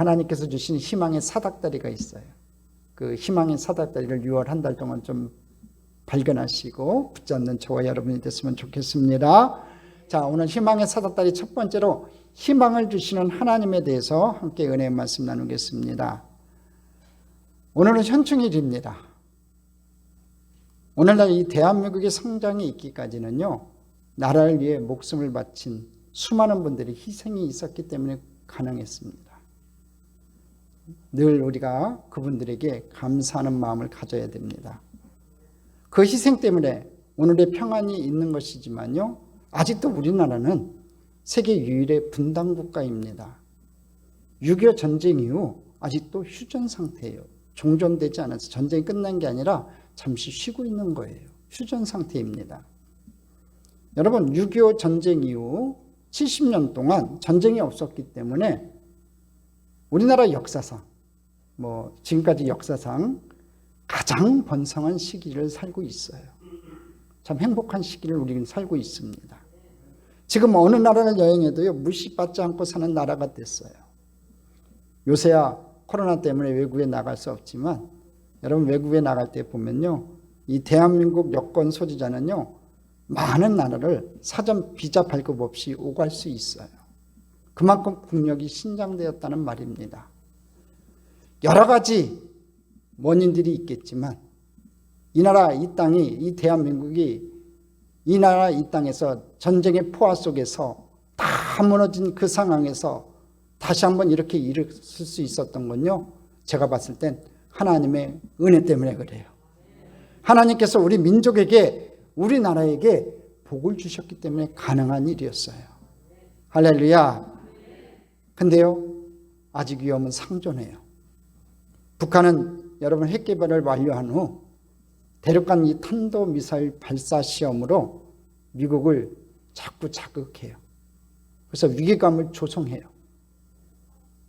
하나님께서 주신 희망의 사닥다리가 있어요. 그 희망의 사닥다리를 6월 한 달 동안 좀 발견하시고 붙잡는 저와 여러분이 됐으면 좋겠습니다. 자, 오늘 희망의 사닥다리 첫 번째로 희망을 주시는 하나님에 대해서 함께 은혜의 말씀 나누겠습니다. 오늘은 현충일입니다. 오늘날 이 대한민국의 성장이 있기까지는요, 나라를 위해 목숨을 바친 수많은 분들의 희생이 있었기 때문에 가능했습니다. 늘 우리가 그분들에게 감사하는 마음을 가져야 됩니다. 그 희생 때문에 오늘의 평안이 있는 것이지만요, 아직도 우리나라는 세계 유일의 분단 국가입니다. 6.25 전쟁 이후 아직도 휴전 상태예요. 종전되지 않아서 전쟁이 끝난 게 아니라 잠시 쉬고 있는 거예요. 휴전 상태입니다. 여러분, 6.25 전쟁 이후 70년 동안 전쟁이 없었기 때문에 우리나라 역사상, 지금까지 역사상 가장 번성한 시기를 살고 있어요. 참 행복한 시기를 우리는 살고 있습니다. 지금 어느 나라를 여행해도요, 무시받지 않고 사는 나라가 됐어요. 요새야 코로나 때문에 외국에 나갈 수 없지만 여러분, 외국에 나갈 때 보면요, 이 대한민국 여권 소지자는요, 많은 나라를 사전 비자 발급 없이 오갈 수 있어요. 그만큼 국력이 신장되었다는 말입니다. 여러 가지 원인들이 있겠지만 이 나라 이 땅이, 이 대한민국이 이 나라 이 땅에서 전쟁의 포화 속에서 다 무너진 그 상황에서 다시 한번 이렇게 일을 쓸 수 있었던 건요, 제가 봤을 땐 하나님의 은혜 때문에 그래요. 하나님께서 우리 민족에게, 우리나라에게 복을 주셨기 때문에 가능한 일이었어요. 할렐루야. 근데요, 아직 위험은 상존해요. 북한은 여러분 핵 개발을 완료한 후 대륙간 이 탄도미사일 발사 시험으로 미국을 자꾸 자극해요. 그래서 위기감을 조성해요.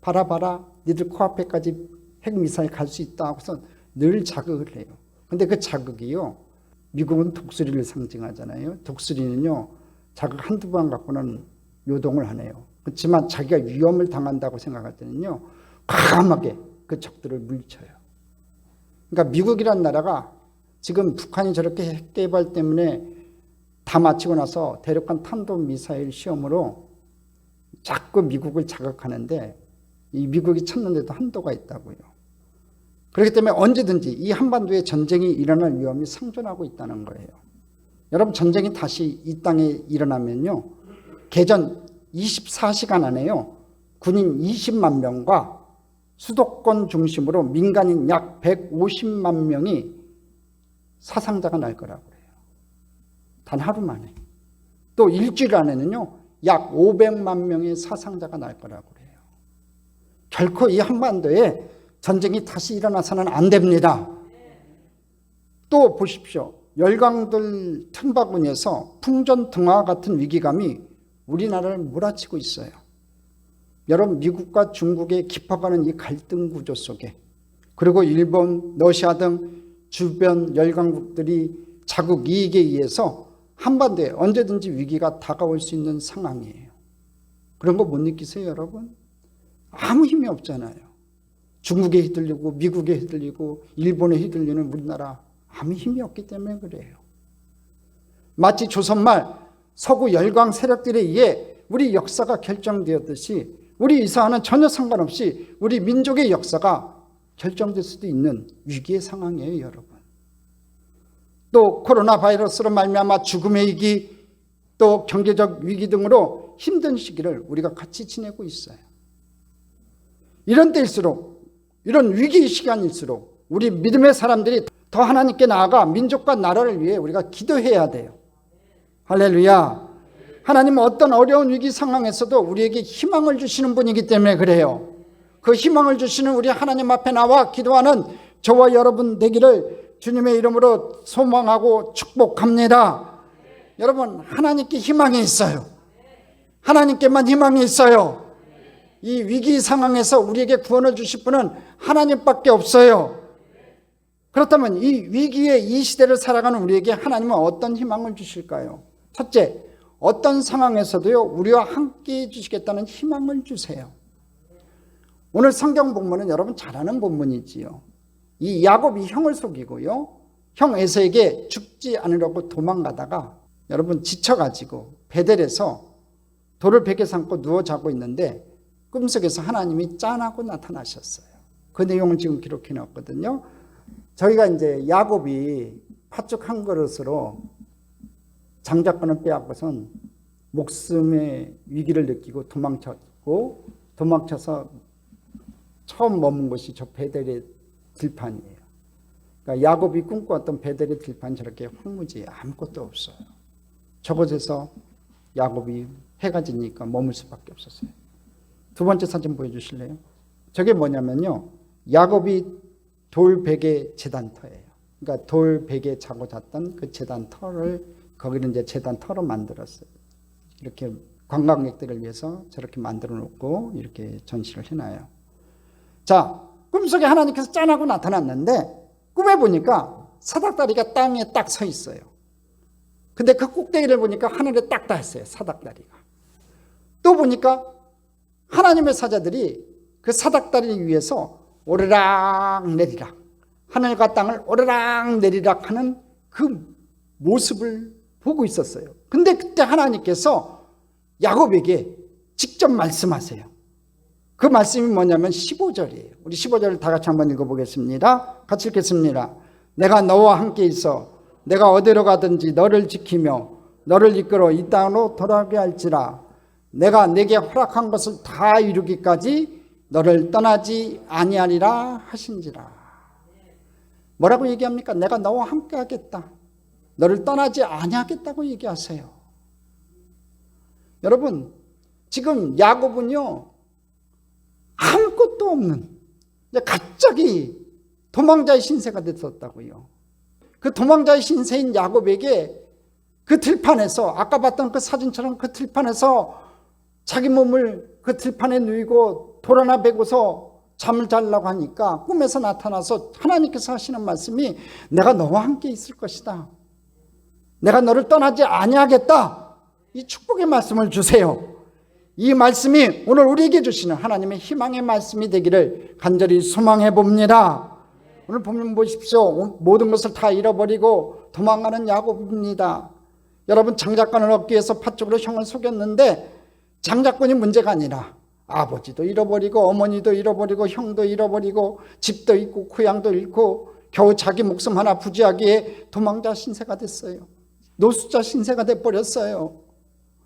봐라, 니들 코앞에까지 핵미사일 갈 수 있다 하고서 늘 자극을 해요. 근데 그 자극이요, 미국은 독수리를 상징하잖아요. 독수리는요, 자극 한두 번 갖고는 요동을 하네요. 그렇지만 자기가 위험을 당한다고 생각할 때는요, 과감하게 그 적들을 물리쳐요. 그러니까 미국이란 나라가 지금 북한이 저렇게 핵 개발 때문에 다 마치고 나서 대륙간 탄도미사일 시험으로 자꾸 미국을 자극하는데 이 미국이 찾는데도 한도가 있다고요. 그렇기 때문에 언제든지 이 한반도에 전쟁이 일어날 위험이 상존하고 있다는 거예요. 여러분, 전쟁이 다시 이 땅에 일어나면요, 개전 24시간 안에요, 군인 20만 명과 수도권 중심으로 민간인 약 150만 명이 사상자가 날 거라고 해요. 단 하루 만에. 또 일주일 안에는요, 약 500만 명의 사상자가 날 거라고 해요. 결코 이 한반도에 전쟁이 다시 일어나서는 안 됩니다. 또 보십시오. 열강들 틈바구니에서 풍전등화 같은 위기감이 우리나라를 몰아치고 있어요. 여러분, 미국과 중국의 깊어가는 이 갈등 구조 속에, 그리고 일본, 러시아 등 주변 열강국들이 자국 이익에 의해서 한반도에 언제든지 위기가 다가올 수 있는 상황이에요. 그런 거 못 느끼세요, 여러분? 아무 힘이 없잖아요. 중국에 휘둘리고 미국에 휘둘리고 일본에 휘둘리는 우리나라 아무 힘이 없기 때문에 그래요. 마치 조선말 서구 열강 세력들에 의해 우리 역사가 결정되었듯이 우리 이사와는 전혀 상관없이 우리 민족의 역사가 결정될 수도 있는 위기의 상황이에요, 여러분. 또 코로나 바이러스로 말미암아 죽음의 위기, 또 경제적 위기 등으로 힘든 시기를 우리가 같이 지내고 있어요. 이런 때일수록, 이런 위기 시간일수록 우리 믿음의 사람들이 더 하나님께 나아가 민족과 나라를 위해 우리가 기도해야 돼요. 할렐루야. 하나님은 어떤 어려운 위기 상황에서도 우리에게 희망을 주시는 분이기 때문에 그래요. 그 희망을 주시는 우리 하나님 앞에 나와 기도하는 저와 여러분 되기를 주님의 이름으로 소망하고 축복합니다. 여러분, 하나님께 희망이 있어요. 하나님께만 희망이 있어요. 이 위기 상황에서 우리에게 구원을 주실 분은 하나님밖에 없어요. 그렇다면 이 위기의 이 시대를 살아가는 우리에게 하나님은 어떤 희망을 주실까요? 첫째, 어떤 상황에서도요, 우리와 함께 해주시겠다는 희망을 주세요. 오늘 성경 본문은 여러분 잘 아는 본문이지요. 이 야곱이 형을 속이고요. 형 에서에게 죽지 않으려고 도망가다가 여러분 지쳐가지고 베델에서 돌을 베개 삼고 누워 자고 있는데 꿈속에서 하나님이 짠하고 나타나셨어요. 그 내용을 지금 기록해 놨거든요. 저희가 이제 야곱이 팥죽 한 그릇으로 장자권을 빼앗고선 목숨의 위기를 느끼고 도망쳐서 처음 머문 곳이 저 베델의 들판이에요. 그러니까 야곱이 꿈꿔왔던 베델의 들판 저렇게 황무지에 아무것도 없어요. 저곳에서 야곱이 해가 지니까 머물 수밖에 없었어요. 두 번째 사진 보여주실래요? 저게 뭐냐면요, 야곱이 돌베개 제단터예요. 그러니까 돌베개 자고 잤던 그 제단터를 거기는 이제 제단터로 만들었어요. 이렇게 관광객들을 위해서 저렇게 만들어 놓고 이렇게 전시를 해놔요. 자, 꿈속에 하나님께서 짠하고 나타났는데 꿈에 보니까 사닥다리가 땅에 딱 서 있어요. 근데 그 꼭대기를 보니까 하늘에 딱 닿았어요. 사닥다리가. 또 보니까 하나님의 사자들이 그 사닥다리 위에서 오르락 내리락, 하늘과 땅을 오르락 내리락 하는 그 모습을 보고 있었어요. 근데 그때 하나님께서 야곱에게 직접 말씀하세요. 그 말씀이 뭐냐면 15절이에요. 우리 15절을 다 같이 한번 읽어보겠습니다. 같이 읽겠습니다. 내가 너와 함께 있어 내가 어디로 가든지 너를 지키며 너를 이끌어 이 땅으로 돌아오게 할지라. 내가 내게 허락한 것을 다 이루기까지 너를 떠나지 아니하리라 하신지라. 뭐라고 얘기합니까? 내가 너와 함께 하겠다. 너를 떠나지 아니하겠다고 얘기하세요. 여러분, 지금 야곱은요, 아무것도 없는 갑자기 도망자의 신세가 됐었다고요. 그 도망자의 신세인 야곱에게 그 들판에서, 아까 봤던 그 사진처럼 그 들판에서 자기 몸을 그 들판에 누이고 돌 하나 베고서 잠을 자려고 하니까 꿈에서 나타나서 하나님께서 하시는 말씀이 내가 너와 함께 있을 것이다. 내가 너를 떠나지 아니하겠다. 이 축복의 말씀을 주세요. 이 말씀이 오늘 우리에게 주시는 하나님의 희망의 말씀이 되기를 간절히 소망해 봅니다. 오늘 보면 보십시오. 모든 것을 다 잃어버리고 도망가는 야곱입니다. 여러분, 장자권을 얻기 위해서 팥죽으로 형을 속였는데 장자권이 문제가 아니라 아버지도 잃어버리고 어머니도 잃어버리고 형도 잃어버리고 집도 잃고 고향도 잃고 겨우 자기 목숨 하나 부지하기에 도망자 신세가 됐어요. 노숙자 신세가 돼버렸어요.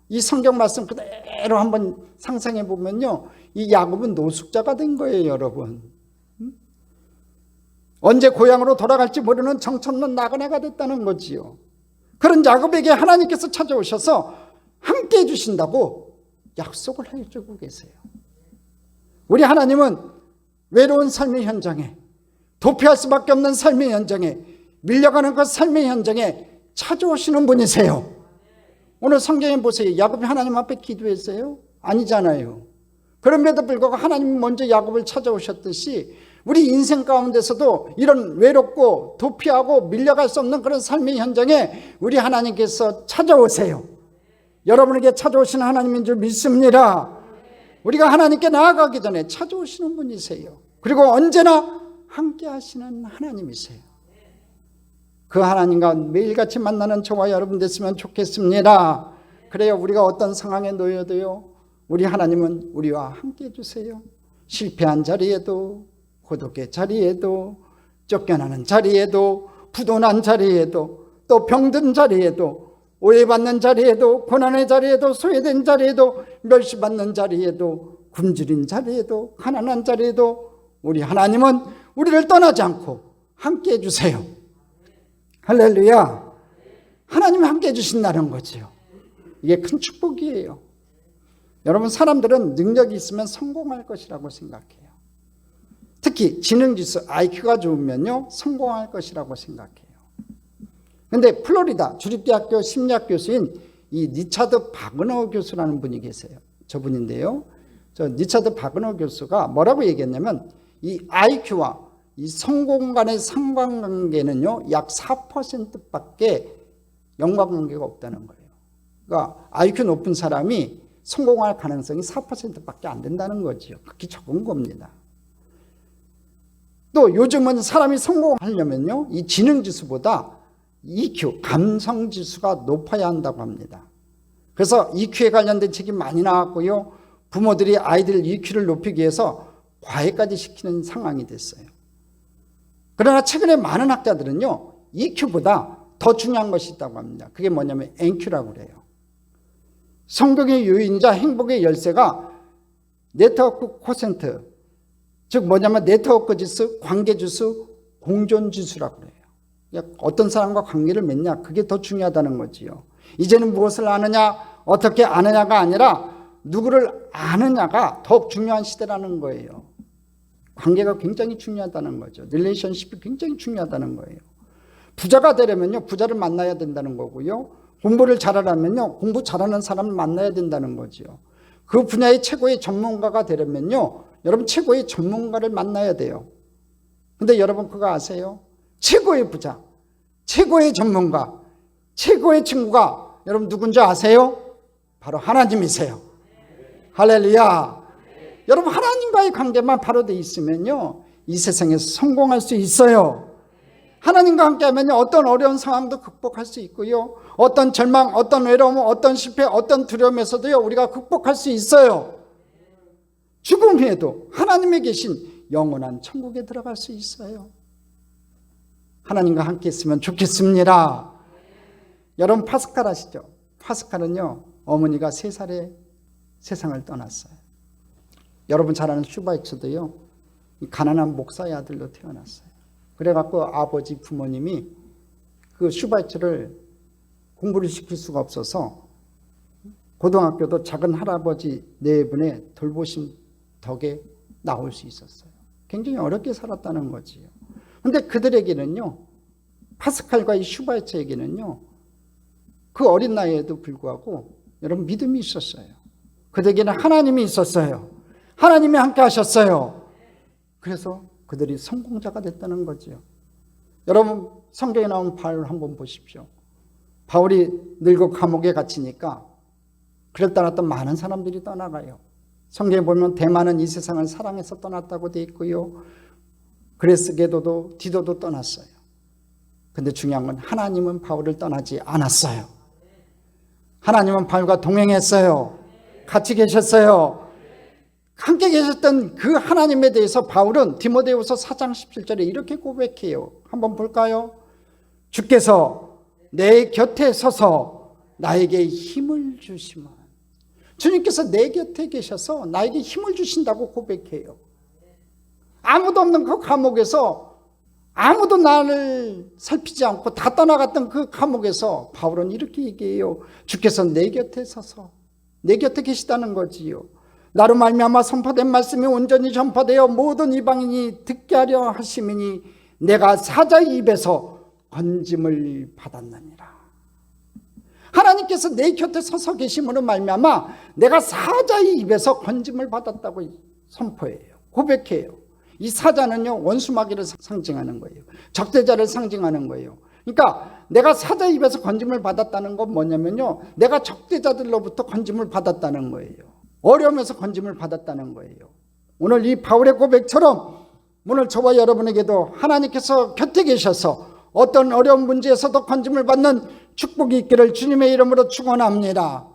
이 성경 말씀 그대로 한번 상상해 보면요, 이 야곱은 노숙자가 된 거예요. 여러분, 언제 고향으로 돌아갈지 모르는 정처없는 나그네가 됐다는 거지요. 그런 야곱에게 하나님께서 찾아오셔서 함께 해주신다고 약속을 해주고 계세요. 우리 하나님은 외로운 삶의 현장에, 도피할 수밖에 없는 삶의 현장에, 밀려가는 그 삶의 현장에 찾아오시는 분이세요. 오늘 성경에 보세요. 야곱이 하나님 앞에 기도했어요? 아니잖아요. 그럼에도 불구하고 하나님이 먼저 야곱을 찾아오셨듯이 우리 인생 가운데서도 이런 외롭고 도피하고 밀려갈 수 없는 그런 삶의 현장에 우리 하나님께서 찾아오세요. 여러분에게 찾아오시는 하나님인 줄 믿습니다. 우리가 하나님께 나아가기 전에 찾아오시는 분이세요. 그리고 언제나 함께 하시는 하나님이세요. 그 하나님과 매일같이 만나는 저와 여러분 됐으면 좋겠습니다. 그래요, 우리가 어떤 상황에 놓여도요, 우리 하나님은 우리와 함께 해주세요. 실패한 자리에도, 고독의 자리에도, 쫓겨나는 자리에도, 부도난 자리에도, 또 병든 자리에도, 오해받는 자리에도, 고난의 자리에도, 소외된 자리에도, 멸시받는 자리에도, 굶주린 자리에도, 가난한 자리에도 우리 하나님은 우리를 떠나지 않고 함께 해주세요. 할렐루야. 하나님이 함께 해주신다는 거죠. 이게 큰 축복이에요. 여러분, 사람들은 능력이 있으면 성공할 것이라고 생각해요. 특히 지능지수 IQ가 좋으면요, 성공할 것이라고 생각해요. 그런데 플로리다 주립대학교 심리학 교수인 이 리차드 바그너 교수라는 분이 계세요. 저분인데요, 저 리차드 바그너 교수가 뭐라고 얘기했냐면 이 IQ와 이 성공 간의 상관관계는요, 약 4%밖에 연관관계가 없다는 거예요. 그러니까 IQ 높은 사람이 성공할 가능성이 4%밖에 안 된다는 거죠. 극히 적은 겁니다. 또 요즘은 사람이 성공하려면요, 이 지능지수보다 EQ, 감성지수가 높아야 한다고 합니다. 그래서 EQ에 관련된 책이 많이 나왔고요. 부모들이 아이들 EQ를 높이기 위해서 과외까지 시키는 상황이 됐어요. 그러나 최근에 많은 학자들은요, EQ보다 더 중요한 것이 있다고 합니다. 그게 뭐냐면 NQ라고 그래요. 성공의 요인이자 행복의 열쇠가 네트워크 쿼센트, 즉 뭐냐면 네트워크 지수, 관계 지수, 공존 지수라고 그래요. 그러니까 어떤 사람과 관계를 맺냐, 그게 더 중요하다는 거지요. 이제는 무엇을 아느냐, 어떻게 아느냐가 아니라 누구를 아느냐가 더 중요한 시대라는 거예요. 관계가 굉장히 중요하다는 거죠. 릴레이션십이 굉장히 중요하다는 거예요. 부자가 되려면요, 부자를 만나야 된다는 거고요. 공부를 잘하려면요, 공부 잘하는 사람을 만나야 된다는 거죠. 그 분야의 최고의 전문가가 되려면요, 여러분 최고의 전문가를 만나야 돼요. 근데 여러분 그거 아세요? 최고의 부자, 최고의 전문가, 최고의 친구가 여러분 누군지 아세요? 바로 하나님이세요. 할렐루야. 여러분 하나님과의 관계만 바로 돼 있으면요, 이 세상에서 성공할 수 있어요. 하나님과 함께하면 어떤 어려운 상황도 극복할 수 있고요, 어떤 절망, 어떤 외로움, 어떤 실패, 어떤 두려움에서도요, 우리가 극복할 수 있어요. 죽음 후에도 하나님에 계신 영원한 천국에 들어갈 수 있어요. 하나님과 함께 있으면 좋겠습니다. 여러분 파스칼 아시죠? 파스칼은요, 어머니가 3살에 세상을 떠났어요. 여러분 잘 아는 슈바이처도요, 가난한 목사의 아들로 태어났어요. 그래갖고 아버지 부모님이 그 슈바이처를 공부를 시킬 수가 없어서 고등학교도 작은 할아버지 4분의 돌보심 덕에 나올 수 있었어요. 굉장히 어렵게 살았다는 거지요. 근데 그들에게는요, 파스칼과 이 슈바이처에게는요, 그 어린 나이에도 불구하고 여러분 믿음이 있었어요. 그들에게는 하나님이 있었어요. 하나님이 함께 하셨어요. 그래서 그들이 성공자가 됐다는 거죠. 여러분 성경에 나온 바울 한번 보십시오. 바울이 늙어 감옥에 갇히니까 그를 따랐던 많은 사람들이 떠나가요. 성경에 보면 대만은 이 세상을 사랑해서 떠났다고 돼 있고요, 그레스 게도도 디도도 떠났어요. 근데 중요한 건 하나님은 바울을 떠나지 않았어요. 하나님은 바울과 동행했어요. 같이 계셨어요. 함께 계셨던 그 하나님에 대해서 바울은 디모데후서 4장 17절에 이렇게 고백해요. 한번 볼까요? 주께서 내 곁에 서서 나에게 힘을 주시면, 주님께서 내 곁에 계셔서 나에게 힘을 주신다고 고백해요. 아무도 없는 그 감옥에서, 아무도 나를 살피지 않고 다 떠나갔던 그 감옥에서 바울은 이렇게 얘기해요. 주께서 내 곁에 서서 내 곁에 계시다는 거지요. 나로 말미암아 선포된 말씀이 온전히 전파되어 모든 이방인이 듣게 하려 하심이니 내가 사자의 입에서 건짐을 받았느니라. 하나님께서 내 곁에 서서 계심으로 말미암아 내가 사자의 입에서 건짐을 받았다고 선포해요. 고백해요. 이 사자는요, 원수마귀를 상징하는 거예요. 적대자를 상징하는 거예요. 그러니까 내가 사자의 입에서 건짐을 받았다는 건 뭐냐면요, 내가 적대자들로부터 건짐을 받았다는 거예요. 어려움에서 건짐을 받았다는 거예요. 오늘 이 바울의 고백처럼 오늘 저와 여러분에게도 하나님께서 곁에 계셔서 어떤 어려운 문제에서도 건짐을 받는 축복이 있기를 주님의 이름으로 축원합니다.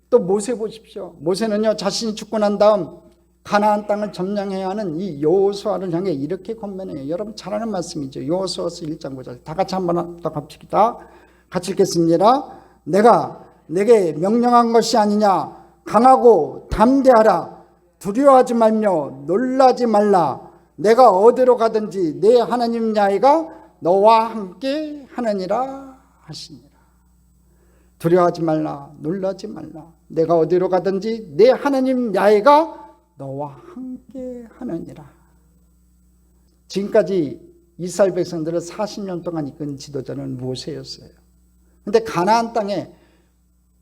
또 모세 보십시오. 모세는요, 자신이 죽고 난 다음 가나안 땅을 점령해야 하는 이 여호수아를 향해 이렇게 권면해요. 여러분 잘 아는 말씀이죠. 여호수아서 1장 9절. 다 같이 한번 더 갑시다. 같이 읽겠습니다. 내가 내게 명령한 것이 아니냐. 강하고 담대하라. 두려워하지 말며 놀라지 말라. 내가 어디로 가든지 내 하나님 야훼가 너와 함께 하느니라 하시니라. 두려워하지 말라. 놀라지 말라. 내가 어디로 가든지 내 하나님 야훼가 너와 함께 하느니라. 지금까지 이스라엘 백성들을 40년 동안 이끈 지도자는 모세였어요. 그런데 가나안 땅에,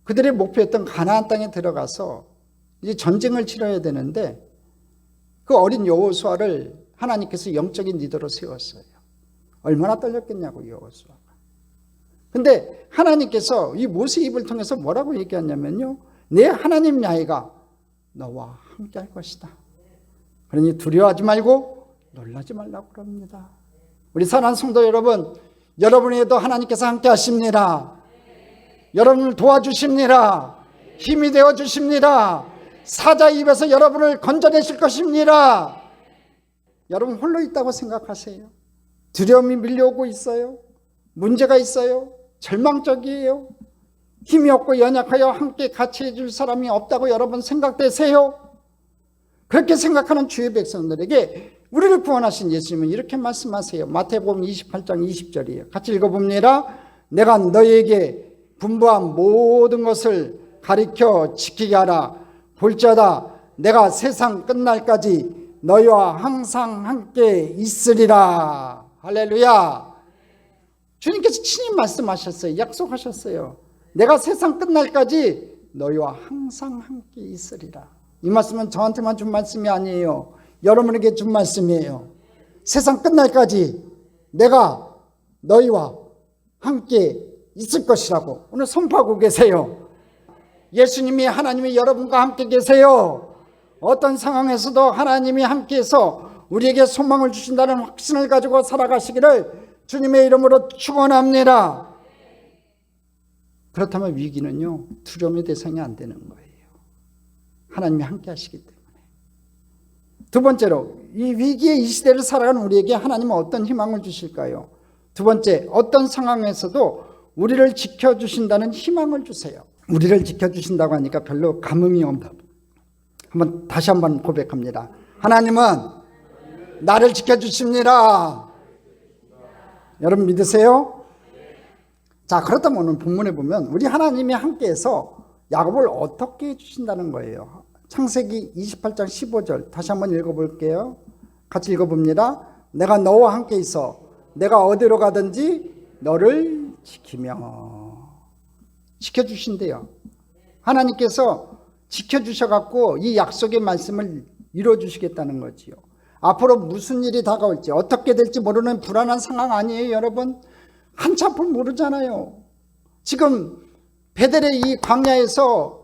그들의 목표였던 가나안 땅에 들어가서 이제 전쟁을 치러야 되는데 그 어린 여호수아를 하나님께서 영적인 리더로 세웠어요. 얼마나 떨렸겠냐고 여호수아가. 근데 하나님께서 이 모세 입을 통해서 뭐라고 얘기하냐면요, 내 하나님 야훼가 너와 함께 할 것이다. 그러니 두려워하지 말고 놀라지 말라고 그럽니다. 우리 사랑하는 성도 여러분, 여러분에도 하나님께서 함께 하십니다. 여러분을 도와주십니다. 힘이 되어 주십니다. 사자 입에서 여러분을 건져내실 것입니다. 여러분 홀로 있다고 생각하세요? 두려움이 밀려오고 있어요? 문제가 있어요? 절망적이에요? 힘이 없고 연약하여 함께 같이 해줄 사람이 없다고 여러분 생각되세요? 그렇게 생각하는 주의 백성들에게 우리를 구원하신 예수님은 이렇게 말씀하세요. 마태복음 28장 20절이에요. 같이 읽어봅니다. 내가 너희에게 분부한 모든 것을 가리켜 지키게 하라. 볼지어다 내가 세상 끝날까지 너희와 항상 함께 있으리라. 할렐루야. 주님께서 친히 말씀하셨어요. 약속하셨어요. 내가 세상 끝날까지 너희와 항상 함께 있으리라. 이 말씀은 저한테만 준 말씀이 아니에요. 여러분에게 준 말씀이에요. 세상 끝날까지 내가 너희와 함께 있을 것이라고 오늘 선포하고 계세요. 예수님이 하나님이 여러분과 함께 계세요. 어떤 상황에서도 하나님이 함께해서 우리에게 소망을 주신다는 확신을 가지고 살아가시기를 주님의 이름으로 축원합니다. 그렇다면 위기는요, 두려움의 대상이 안 되는 거예요. 하나님이 함께 하시기 때문에. 두 번째로, 이 위기의 이 시대를 살아가는 우리에게 하나님은 어떤 희망을 주실까요? 두 번째, 어떤 상황에서도 우리를 지켜주신다는 희망을 주세요. 우리를 지켜주신다고 하니까 별로 감흥이 없다. 다시 한번 고백합니다. 하나님은 나를 지켜주십니다. 여러분 믿으세요? 자, 그렇다면 오늘 본문에 보면 우리 하나님이 함께해서 야곱을 어떻게 해주신다는 거예요. 창세기 28장 15절 다시 한번 읽어볼게요. 같이 읽어봅니다. 내가 너와 함께 있어 내가 어디로 가든지 너를 지켜주신대요. 하나님께서 지켜주셔갖고 이 약속의 말씀을 이루어주시겠다는 거지요. 앞으로 무슨 일이 다가올지 어떻게 될지 모르는 불안한 상황 아니에요 여러분? 한참 앞을 모르잖아요. 지금 베델의 이 광야에서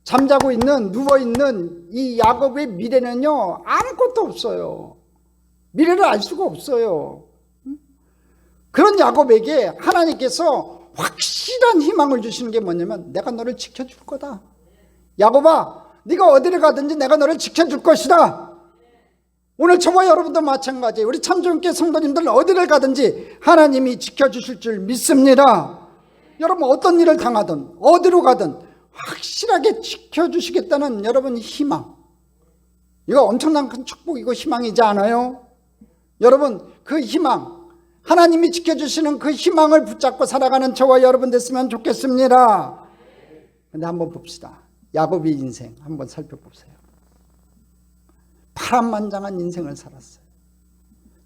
잠자고 있는 누워있는 이 야곱의 미래는요 아무것도 없어요. 미래를 알 수가 없어요. 그런 야곱에게 하나님께서 확실한 희망을 주시는 게 뭐냐면 내가 너를 지켜줄 거다. 야곱아 네가 어디를 가든지 내가 너를 지켜줄 것이다. 오늘 저와 여러분도 마찬가지예요. 우리 참조교회 성도님들은 어디를 가든지 하나님이 지켜주실 줄 믿습니다. 여러분 어떤 일을 당하든 어디로 가든 확실하게 지켜주시겠다는 여러분 희망, 이거 엄청난 큰 축복이고 희망이지 않아요? 여러분 그 희망, 하나님이 지켜주시는 그 희망을 붙잡고 살아가는 저와 여러분 됐으면 좋겠습니다. 근데 한번 봅시다. 야곱의 인생 한번 살펴보세요. 파란만장한 인생을 살았어요.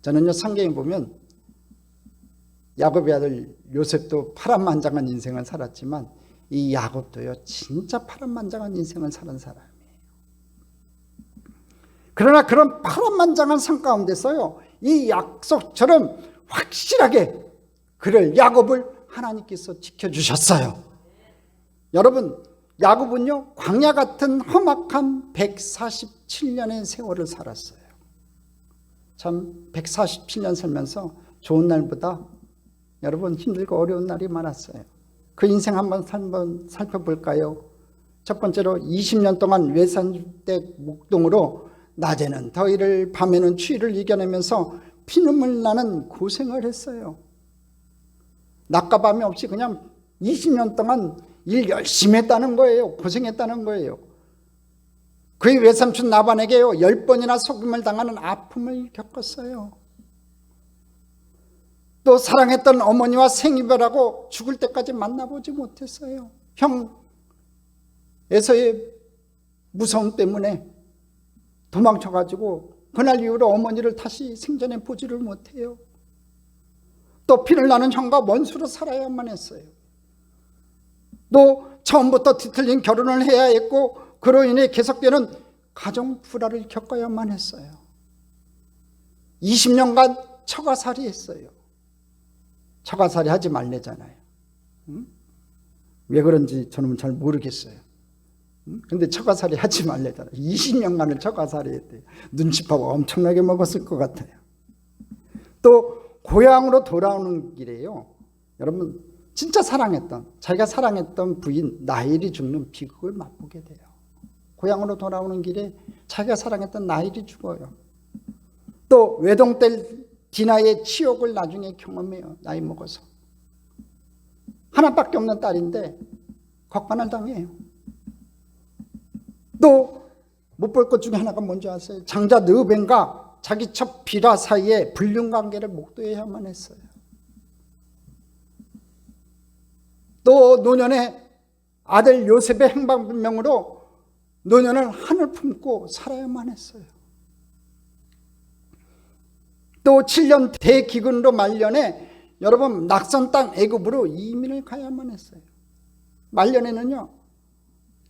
저는요 성경에 보면 야곱의 아들 요셉도 파란만장한 인생을 살았지만 이 야곱도요 진짜 파란만장한 인생을 사는 사람이에요. 그러나 그런 파란만장한 삶 가운데서요 이 약속처럼 확실하게 그를 야곱을 하나님께서 지켜주셨어요. 여러분 야곱은요 광야 같은 험악한 147년의 세월을 살았어요. 참 147년 살면서 좋은 날보다 여러분 힘들고 어려운 날이 많았어요. 그 인생 한번 살펴볼까요? 첫 번째로 20년 동안 외산주택 목동으로 낮에는 더위를 밤에는 추위를 이겨내면서 피눈물 나는 고생을 했어요. 낮과 밤이 없이 그냥 20년 동안 일 열심히 했다는 거예요. 고생했다는 거예요. 그의 외삼촌 나반에게요 10번이나 속임을 당하는 아픔을 겪었어요. 또 사랑했던 어머니와 생이별하고 죽을 때까지 만나보지 못했어요. 형 에서의 무서움 때문에 도망쳐가지고 그날 이후로 어머니를 다시 생전에 보지를 못해요. 또 피를 나는 형과 원수로 살아야만 했어요. 또 처음부터 뒤틀린 결혼을 해야 했고 그로 인해 계속되는 가정 불화를 겪어야만 했어요. 20년간 처가살이 했어요. 처가살이 하지 말래잖아요. 왜 그런지 저는 잘 모르겠어요. 근데 처가살이 하지 말래잖아요. 20년간을 처가살이 했대요. 눈치파고 엄청나게 먹었을 것 같아요. 또 고향으로 돌아오는 길에요. 여러분 진짜 사랑했던, 자기가 사랑했던 부인 나일이 죽는 비극을 맛보게 돼요. 고향으로 돌아오는 길에 자기가 사랑했던 나일이 죽어요. 또 외동딸 디나의 치욕을 나중에 경험해요. 나이 먹어서. 하나밖에 없는 딸인데 곽반을 당해요. 또 못 볼 것 중에 하나가 뭔지 아세요? 장자 느벤과 자기 첩 비라 사이에 불륜관계를 목도해야만 했어요. 또 노년에 아들 요셉의 행방불명으로 노년을 한을 품고 살아야만 했어요. 또 7년 대기근으로 말년에 여러분 낙선 땅 애굽으로 이민을 가야만 했어요. 말년에는요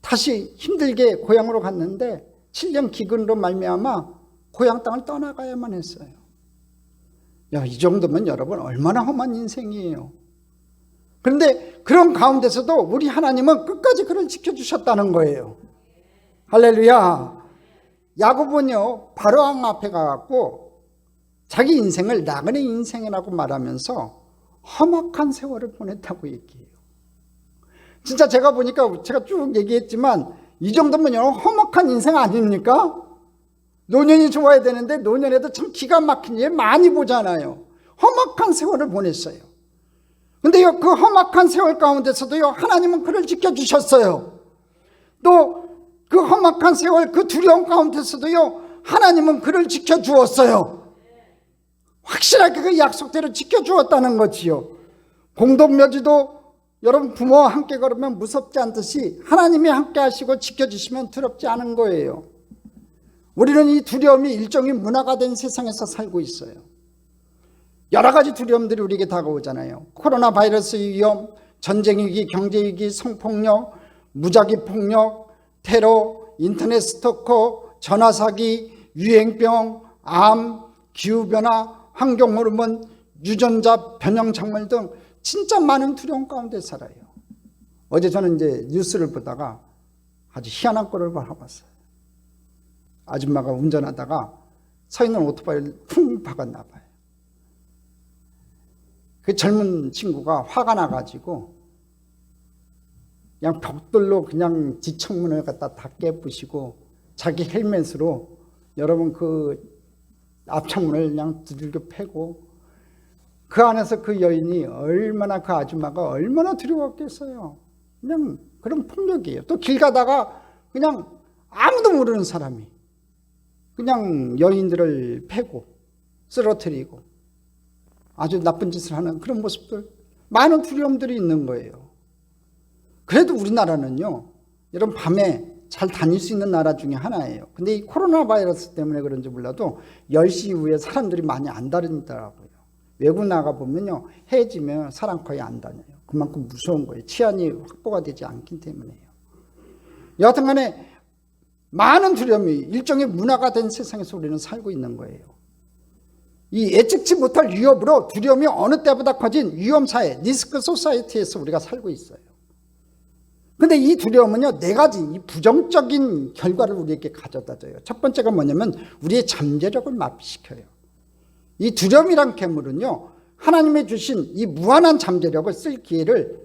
다시 힘들게 고향으로 갔는데 7년 기근으로 말미암아 고향 땅을 떠나가야만 했어요. 야, 이 정도면 여러분 얼마나 험한 인생이에요. 그런데 그런 가운데서도 우리 하나님은 끝까지 그를 지켜주셨다는 거예요. 할렐루야. 야곱은요 바로왕 앞에 가갖고 자기 인생을 나그네 인생이라고 말하면서 험악한 세월을 보냈다고 얘기해요. 진짜 제가 보니까 제가 쭉 얘기했지만 이 정도면 험악한 인생 아닙니까? 노년이 좋아야 되는데 노년에도 참 기가 막힌 일 많이 보잖아요. 험악한 세월을 보냈어요. 근데요 그 험악한 세월 가운데서도요 하나님은 그를 지켜주셨어요. 또 그 험악한 세월 그 두려움 가운데서도요 하나님은 그를 지켜주었어요. 확실하게 그 약속대로 지켜주었다는 거지요. 공동묘지도 여러분 부모와 함께 걸으면 무섭지 않듯이 하나님이 함께 하시고 지켜주시면 두렵지 않은 거예요. 우리는 이 두려움이 일종의 문화가 된 세상에서 살고 있어요. 여러 가지 두려움들이 우리에게 다가오잖아요. 코로나 바이러스 위험, 전쟁 위기, 경제 위기, 성폭력, 무작위 폭력, 테러, 인터넷 스토커, 전화 사기, 유행병, 암, 기후변화, 환경호르몬, 유전자 변형 작물 등 진짜 많은 두려움 가운데 살아요. 어제 저는 이제 뉴스를 보다가 아주 희한한 꼴을 봐봤어요. 아줌마가 운전하다가 서 있는 오토바이를 쿵 박았나 봐요. 그 젊은 친구가 화가 나가지고 그냥 벽돌로 그냥 뒷창문을 갖다 다 깨부시고 자기 헬멧으로 여러분 그 앞창문을 그냥 두들겨 패고 그 안에서 그 여인이 얼마나 그 아줌마가 얼마나 두려웠겠어요. 그냥 그런 폭력이에요. 또 길 가다가 그냥 아무도 모르는 사람이 그냥 여인들을 패고 쓰러뜨리고 아주 나쁜 짓을 하는 그런 모습들 많은 두려움들이 있는 거예요. 그래도 우리나라는요 여러분 밤에 잘 다닐 수 있는 나라 중에 하나예요. 근데 이 코로나 바이러스 때문에 그런지 몰라도 10시 이후에 사람들이 많이 안 다니더라고요. 외국 나가보면요 해지면 사람 거의 안 다녀요. 그만큼 무서운 거예요. 치안이 확보가 되지 않기 때문에요. 여하튼 간에 많은 두려움이 일종의 문화가 된 세상에서 우리는 살고 있는 거예요. 이 예측치 못할 위협으로 두려움이 어느 때보다 커진 위험사회, 리스크 소사이티에서 우리가 살고 있어요. 근데 이 두려움은요 네 가지 이 부정적인 결과를 우리에게 가져다 줘요. 첫 번째가 뭐냐면 우리의 잠재력을 마비시켜요. 이 두려움이란 괴물은요 하나님이 주신 이 무한한 잠재력을 쓸 기회를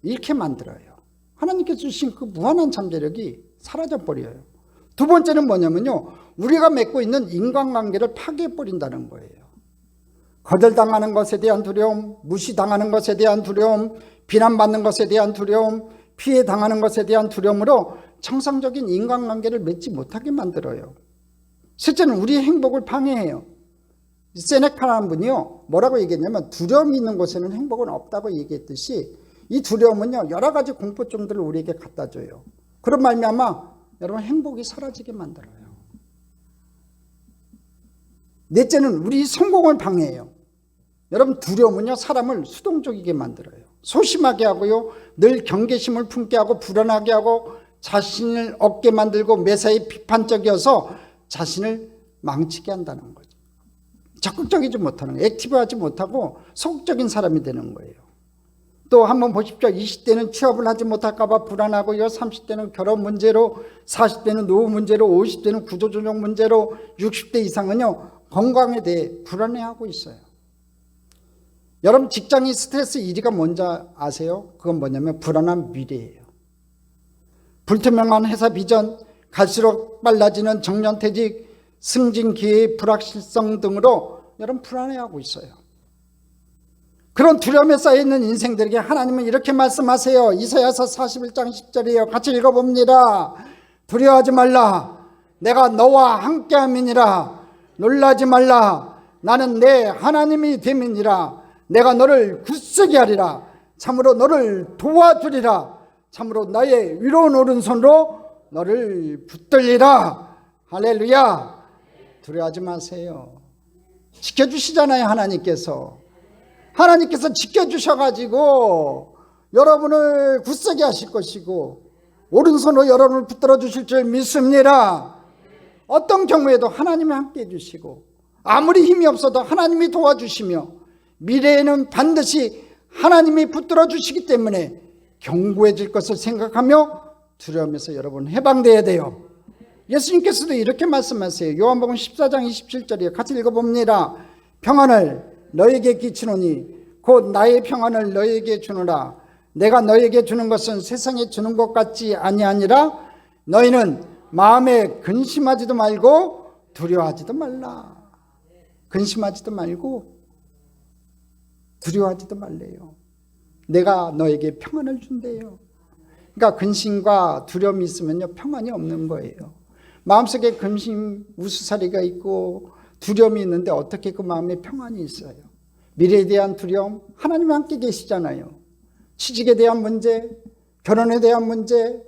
잃게 만들어요. 하나님께서 주신 그 무한한 잠재력이 사라져 버려요. 두 번째는 뭐냐면요 우리가 맺고 있는 인간관계를 파괴해 버린다는 거예요. 거절당하는 것에 대한 두려움, 무시당하는 것에 대한 두려움, 비난받는 것에 대한 두려움, 피해당하는 것에 대한 두려움으로 정상적인 인간관계를 맺지 못하게 만들어요. 실제는 우리의 행복을 방해해요. 세네카라는 분이요 뭐라고 얘기했냐면 두려움이 있는 곳에는 행복은 없다고 얘기했듯이 이 두려움은요 여러 가지 공포증들을 우리에게 갖다 줘요. 그런 말미암아 여러분 행복이 사라지게 만들어요. 넷째는 우리 성공을 방해해요. 여러분 두려움은요 사람을 수동적이게 만들어요. 소심하게 하고요 늘 경계심을 품게 하고 불안하게 하고 자신을 얻게 만들고 매사에 비판적이어서 자신을 망치게 한다는 거죠. 적극적이지 못하는 거예요. 액티브하지 못하고 소극적인 사람이 되는 거예요. 또 한번 보십시오. 20대는 취업을 하지 못할까 봐 불안하고요. 30대는 결혼 문제로, 40대는 노후 문제로, 50대는 구조조정 문제로, 60대 이상은요 건강에 대해 불안해하고 있어요. 여러분 직장인 스트레스 1위가 뭔지 아세요? 그건 뭐냐면 불안한 미래예요. 불투명한 회사 비전, 갈수록 빨라지는 정년퇴직, 승진 기회의 불확실성 등으로 여러분 불안해하고 있어요. 그런 두려움에 쌓여있는 인생들에게 하나님은 이렇게 말씀하세요. 이사야서 41장 10절이에요. 같이 읽어봅니다. 두려워하지 말라. 내가 너와 함께함이니라. 놀라지 말라. 나는 내 하나님이 됨이니라. 내가 너를 굳세게 하리라. 참으로 너를 도와주리라. 참으로 나의 위로운 오른손으로 너를 붙들리라. 할렐루야. 두려워하지 마세요. 지켜주시잖아요. 하나님께서 지켜주셔가지고 여러분을 굳세게 하실 것이고 오른손으로 여러분을 붙들어 주실 줄 믿습니다. 어떤 경우에도 하나님이 함께 해주시고 아무리 힘이 없어도 하나님이 도와주시며 미래에는 반드시 하나님이 붙들어 주시기 때문에 견고해질 것을 생각하며 두려움에서 여러분 해방돼야 돼요. 예수님께서도 이렇게 말씀하세요. 요한복음 14장 27절이에요. 같이 읽어봅니다. 평안을 너에게 끼치노니 곧 나의 평안을 너에게 주노라. 내가 너에게 주는 것은 세상에 주는 것 같지 아니하니라. 너희는 마음에 근심하지도 말고 두려워하지도 말라. 근심하지도 말고 두려워하지도 말래요. 내가 너에게 평안을 준대요. 그러니까 근심과 두려움이 있으면요 평안이 없는 거예요. 마음속에 근심, 우수사리가 있고 두려움이 있는데 어떻게 그 마음에 평안이 있어요? 미래에 대한 두려움, 하나님이 함께 계시잖아요. 취직에 대한 문제, 결혼에 대한 문제,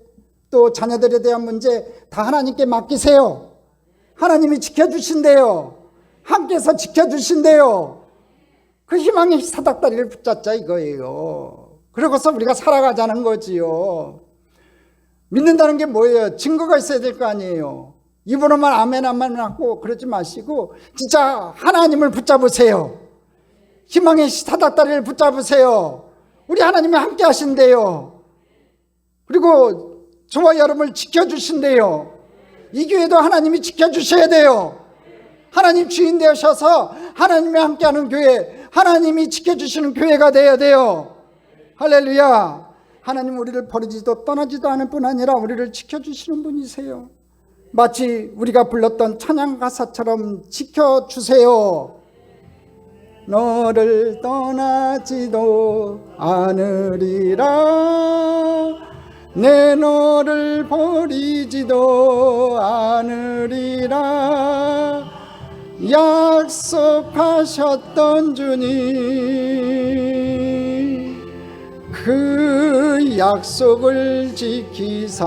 또 자녀들에 대한 문제 다 하나님께 맡기세요. 하나님이 지켜주신대요. 함께해서 지켜주신대요. 그 희망의 사닥다리를 붙잡자 이거예요. 그러고서 우리가 살아가자는 거지요. 믿는다는 게 뭐예요? 증거가 있어야 될 거 아니에요. 입으로만 아멘 하고 그러지 마시고 진짜 하나님을 붙잡으세요. 희망의 사닥다리를 붙잡으세요. 우리 하나님이 함께 하신대요. 그리고 저와 여러분을 지켜주신대요. 이 교회도 하나님이 지켜주셔야 돼요. 하나님 주인 되셔서 하나님이 함께하는 교회, 하나님이 지켜주시는 교회가 되어야 돼요. 할렐루야. 하나님 우리를 버리지도 떠나지도 않을 뿐 아니라 우리를 지켜주시는 분이세요. 마치 우리가 불렀던 찬양 가사처럼 지켜주세요. 너를 떠나지도 않으리라. 내 너를 버리지도 않으리라. 약속하셨던 주님 그 약속을 지키사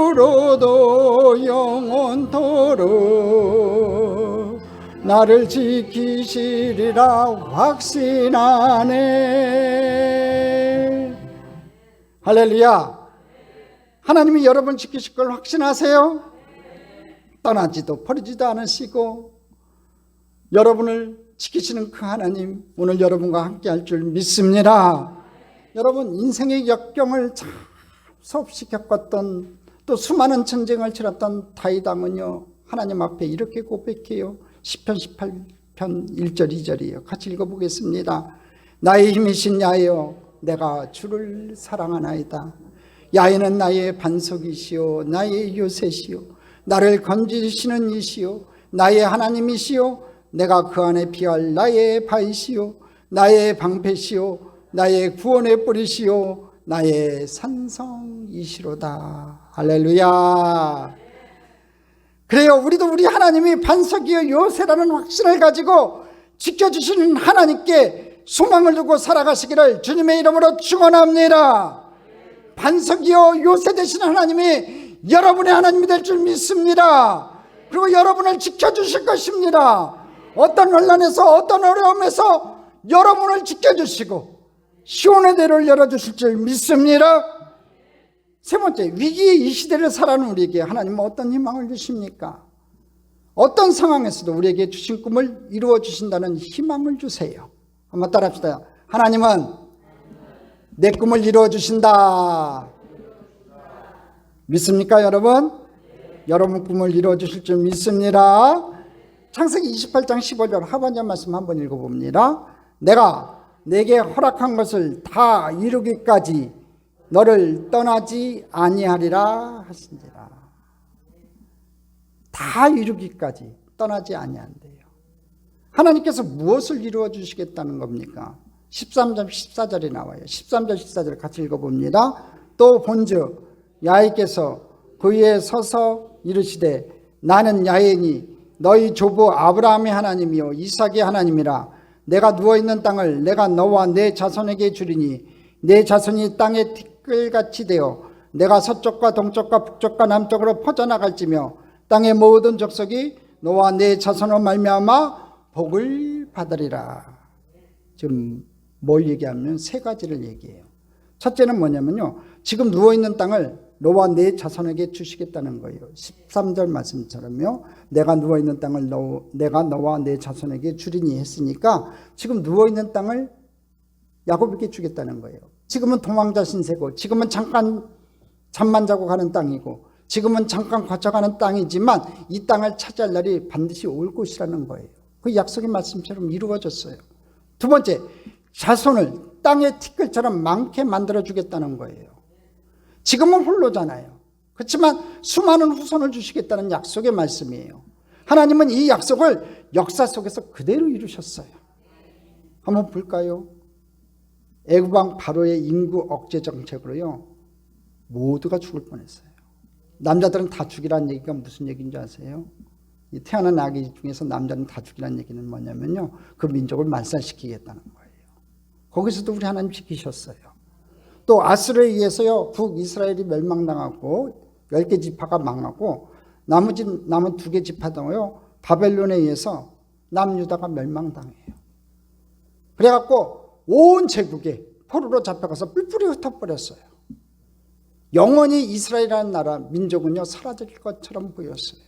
이후로도 영원토록 나를 지키시리라 확신하네. 할렐루야. 하나님이 여러분 지키실 걸 확신하세요? 떠나지도 버리지도 않으시고 여러분을 지키시는 그 하나님 오늘 여러분과 함께 할 줄 믿습니다. 여러분 인생의 역경을 참 수없이 겪었던 또 수많은 전쟁을 치렀던 다윗 왕은요 하나님 앞에 이렇게 고백해요. 시편 18편 1절 2절이에요. 같이 읽어보겠습니다. 나의 힘이신 야훼여 내가 주를 사랑하나이다. 야훼는 나의 반석이시오 나의 요새시오 나를 건지시는 이시오 나의 하나님이시오 내가 그 안에 피할 나의 바위시오 나의 방패시오 나의 구원의 뿌리시오 나의 산성이시로다. 할렐루야. 그래요. 우리도 우리 하나님이 반석이요 요새라는 확신을 가지고 지켜주시는 하나님께 소망을 두고 살아가시기를 주님의 이름으로 축원합니다. 반석이요 요새 되신 하나님이 여러분의 하나님이 될 줄 믿습니다. 그리고 여러분을 지켜주실 것입니다. 어떤 혼란에서 어떤 어려움에서 여러분을 지켜주시고 시온의 대로를 열어주실 줄 믿습니다. 세 번째, 위기의 이 시대를 살아가는 우리에게 하나님은 어떤 희망을 주십니까? 어떤 상황에서도 우리에게 주신 꿈을 이루어 주신다는 희망을 주세요. 한번 따라합시다. 하나님은 내 꿈을 이루어 주신다. 믿습니까 여러분? 여러분 꿈을 이루어 주실 줄 믿습니다. 창세기 28장 15절 하반절 말씀 한번 읽어봅니다. 내가 내게 허락한 것을 다 이루기까지 너를 떠나지 아니하리라 하신지라. 다 이루기까지 떠나지 아니한대요. 하나님께서 무엇을 이루어 주시겠다는 겁니까? 13절 14절에 나와요. 13절 14절 같이 읽어봅니다. 또 본즉 야훼께서 그 위에 서서 이르시되 나는 야훼니 너희 조부 아브라함의 하나님이요 이삭의 하나님이라. 내가 누워있는 땅을 내가 너와 내 자손에게 주리니 내 자손이 땅의 티끌같이 되어 내가 서쪽과 동쪽과 북쪽과 남쪽으로 퍼져나갈지며 땅의 모든 족속이 너와 내 자손으로 말미암아 복을 받으리라. 지금 뭘 얘기하면 세 가지를 얘기해요. 첫째는 뭐냐면요, 지금 누워있는 땅을 너와 내 자손에게 주시겠다는 거예요. 13절 말씀처럼요, 내가 누워있는 땅을 내가 너와 내 자손에게 주리니 했으니까 지금 누워있는 땅을 야곱에게 주겠다는 거예요. 지금은 도망자 신세고, 지금은 잠깐 잠만 자고 가는 땅이고, 지금은 잠깐 거쳐가는 땅이지만 이 땅을 차지할 날이 반드시 올 것이라는 거예요. 그 약속의 말씀처럼 이루어졌어요. 두 번째, 자손을 땅의 티끌처럼 많게 만들어주겠다는 거예요. 지금은 홀로잖아요. 그렇지만 수많은 후손을 주시겠다는 약속의 말씀이에요. 하나님은 이 약속을 역사 속에서 그대로 이루셨어요. 한번 볼까요? 애굽 왕 바로의 인구 억제 정책으로요, 모두가 죽을 뻔했어요. 남자들은 다 죽이라는 얘기가 무슨 얘기인지 아세요? 이 태어난 아기 중에서 남자는 다 죽이라는 얘기는 뭐냐면요, 그 민족을 말살시키겠다는 거예요. 거기서도 우리 하나님 지키셨어요. 또 아수르에 의해서요, 북이스라엘이 멸망당하고 10개 지파가 망하고 남은 2개 지파도요 바벨론에 의해서 남유다가 멸망당해요. 그래갖고 온 제국에 포로로 잡혀가서 뿔뿔이 흩어버렸어요. 영원히 이스라엘이라는 나라 민족은요 사라질 것처럼 보였어요.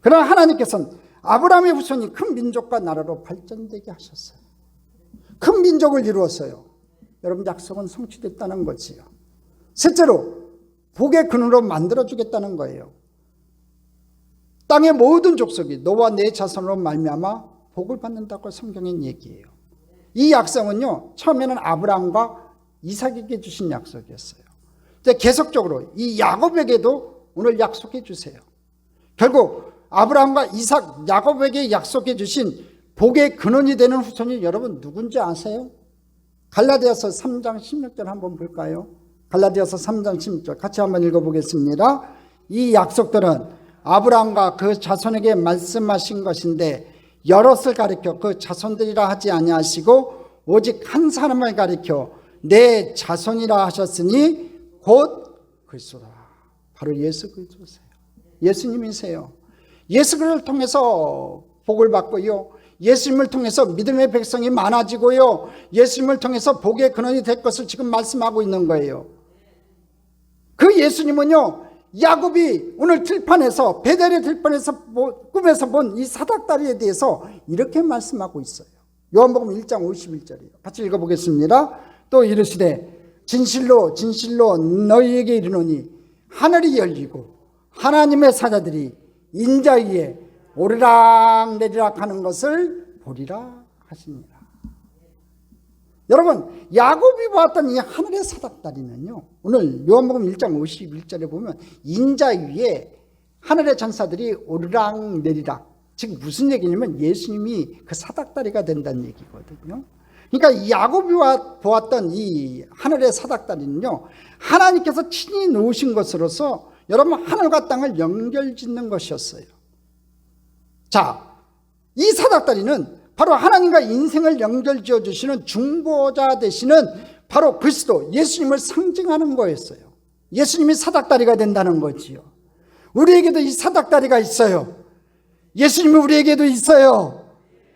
그러나 하나님께서는 아브라함의 후손이 큰 민족과 나라로 발전되게 하셨어요. 큰 민족을 이루었어요. 여러분, 약속은 성취됐다는 거지요. 셋째로 복의 근원으로 만들어주겠다는 거예요. 땅의 모든 족속이 너와 내 자손으로 말미암아 복을 받는다고 성경엔 얘기해요. 이 약속은요 처음에는 아브라함과 이삭에게 주신 약속이었어요. 이제 계속적으로 이 야곱에게도 오늘 약속해 주세요. 결국 아브라함과 이삭, 야곱에게 약속해 주신 복의 근원이 되는 후손이 여러분 누군지 아세요? 갈라디아서 3장 16절 한번 볼까요? 갈라디아서 3장 16절 같이 한번 읽어보겠습니다. 이 약속들은 아브라함과 그 자손에게 말씀하신 것인데 여럿을 가리켜 그 자손들이라 하지 아니하시고 오직 한 사람을 가리켜 내 자손이라 하셨으니 곧 그리스도라. 바로 예수 그리스도세요. 예수님이세요. 예수를 통해서 복을 받고요, 예수님을 통해서 믿음의 백성이 많아지고요, 예수님을 통해서 복의 근원이 될 것을 지금 말씀하고 있는 거예요. 그 예수님은요 야곱이 오늘 들판에서 베델의 들판에서 꿈에서 본 이 사닥다리에 대해서 이렇게 말씀하고 있어요. 요한복음 1장 51절이에요. 같이 읽어보겠습니다. 또 이르시되 진실로 진실로 너희에게 이르노니 하늘이 열리고 하나님의 사자들이 인자 위에 오르락 내리락 하는 것을 보리라 하십니다. 여러분, 야곱이 보았던 이 하늘의 사닥다리는요 오늘 요한복음 1장 51절에 보면 인자 위에 하늘의 전사들이 오르락 내리락, 즉 무슨 얘기냐면 예수님이 그 사닥다리가 된다는 얘기거든요. 그러니까 야곱이 보았던 이 하늘의 사닥다리는요 하나님께서 친히 놓으신 것으로서 여러분 하늘과 땅을 연결짓는 것이었어요. 자, 이 사닥다리는 바로 하나님과 인생을 연결지어 주시는 중보자 되시는 바로 그리스도 예수님을 상징하는 거였어요. 예수님이 사닥다리가 된다는 거지요. 우리에게도 이 사닥다리가 있어요. 예수님이 우리에게도 있어요.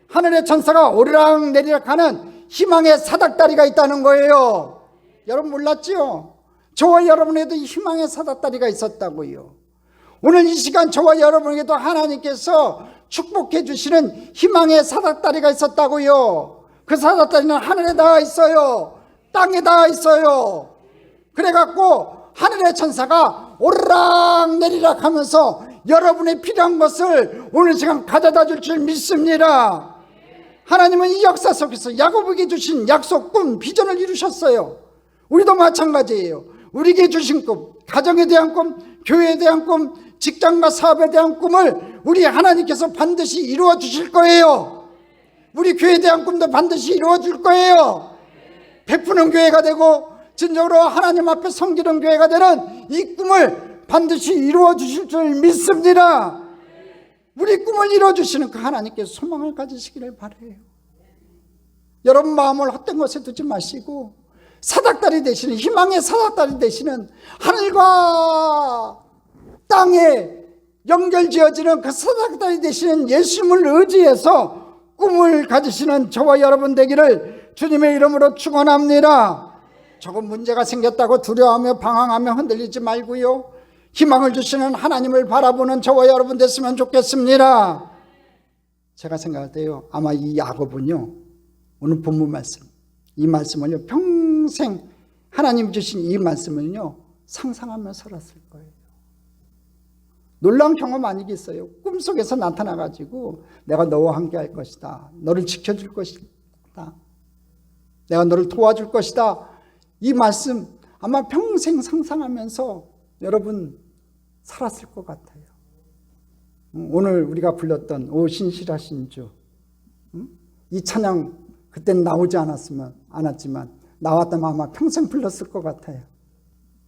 하늘의 천사가 오르락 내리락 하는 희망의 사닥다리가 있다는 거예요. 여러분 몰랐죠? 저와 여러분에게도 희망의 사닥다리가 있었다고요. 오늘 이 시간 저와 여러분에게도 하나님께서 축복해 주시는 희망의 사닥다리가 있었다고요. 그 사닥다리는 하늘에 닿아 있어요. 땅에 닿아 있어요. 그래갖고 하늘의 천사가 오르락 내리락 하면서 여러분의 필요한 것을 오늘 시간 가져다 줄 줄 믿습니다. 하나님은 이 역사 속에서 야곱에게 주신 약속, 꿈, 비전을 이루셨어요. 우리도 마찬가지예요. 우리에게 주신 꿈, 가정에 대한 꿈, 교회에 대한 꿈, 직장과 사업에 대한 꿈을 우리 하나님께서 반드시 이루어 주실 거예요. 우리 교회에 대한 꿈도 반드시 이루어 줄 거예요. 베푸는 교회가 되고 진정으로 하나님 앞에 섬기는 교회가 되는 이 꿈을 반드시 이루어 주실 줄 믿습니다. 우리 꿈을 이루어 주시는 그 하나님께 소망을 가지시기를 바라요. 여러분 마음을 헛된 것에 두지 마시고 사닥다리 되시는, 희망의 사닥다리 되시는, 하늘과 땅에 연결지어지는 그 사닥다리 되시는 예수님을 의지해서 꿈을 가지시는 저와 여러분 되기를 주님의 이름으로 축원합니다. 조금 문제가 생겼다고 두려워하며 방황하며 흔들리지 말고요, 희망을 주시는 하나님을 바라보는 저와 여러분 됐으면 좋겠습니다. 제가 생각할 때요, 아마 이 야곱은요, 오늘 본문 말씀, 이 말씀을요, 평생 하나님 주신 이 말씀을요 상상하며 살았을 거예요. 놀라운 경험 아니겠어요? 꿈속에서 나타나가지고 내가 너와 함께 할 것이다, 너를 지켜줄 것이다, 내가 너를 도와줄 것이다, 이 말씀 아마 평생 상상하면서 여러분 살았을 것 같아요. 오늘 우리가 불렀던 오 신실하신 주, 이 찬양 그때는 나오지 않았지만 나왔다면 아마 평생 불렀을 것 같아요.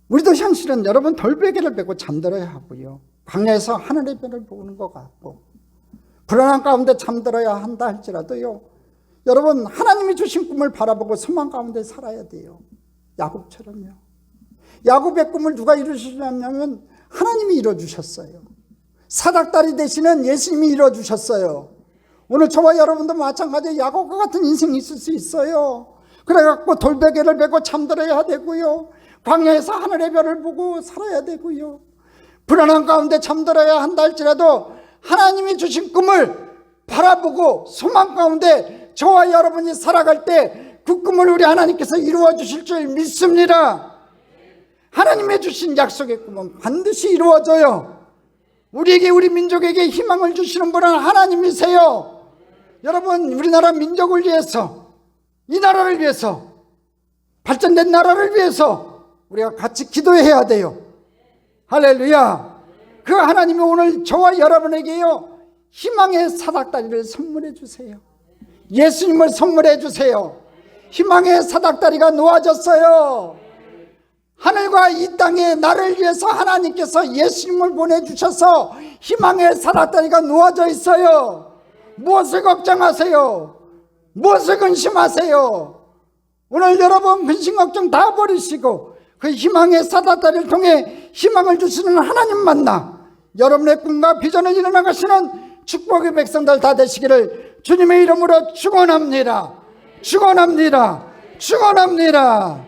우리도 현실은 여러분 돌베개를 베고 잠들어야 하고요, 광야에서 하늘의 별을 보는 것 같고 불안한 가운데 잠들어야 한다 할지라도요, 여러분 하나님이 주신 꿈을 바라보고 소망 가운데 살아야 돼요. 야곱처럼요. 야곱의 꿈을 누가 이루셨냐면 하나님이 이루어주셨어요. 사닥다리 되시는 예수님이 이루어주셨어요. 오늘 저와 여러분도 마찬가지로 야곱과 같은 인생이 있을 수 있어요. 그래갖고 돌베개를 베고 잠들어야 되고요, 광야에서 하늘의 별을 보고 살아야 되고요, 불안한 가운데 잠들어야 한다 할지라도 하나님이 주신 꿈을 바라보고 소망 가운데 저와 여러분이 살아갈 때 그 꿈을 우리 하나님께서 이루어 주실 줄 믿습니다. 하나님의 주신 약속의 꿈은 반드시 이루어져요. 우리에게, 우리 민족에게 희망을 주시는 분은 하나님이세요. 여러분 우리나라 민족을 위해서, 이 나라를 위해서, 발전된 나라를 위해서 우리가 같이 기도해야 돼요. 할렐루야. 그 하나님이 오늘 저와 여러분에게요 희망의 사닥다리를 선물해 주세요. 예수님을 선물해 주세요. 희망의 사닥다리가 놓아졌어요. 하늘과 이 땅에 나를 위해서 하나님께서 예수님을 보내주셔서 희망의 사닥다리가 놓아져 있어요. 무엇을 걱정하세요? 무엇을 근심하세요? 오늘 여러분 근심 걱정 다 버리시고 그 희망의 사닥다리를 통해 희망을 주시는 하나님 만나 여러분의 꿈과 비전을 이뤄나가시는 축복의 백성들 다 되시기를 주님의 이름으로 축원합니다. 축원합니다. 축원합니다.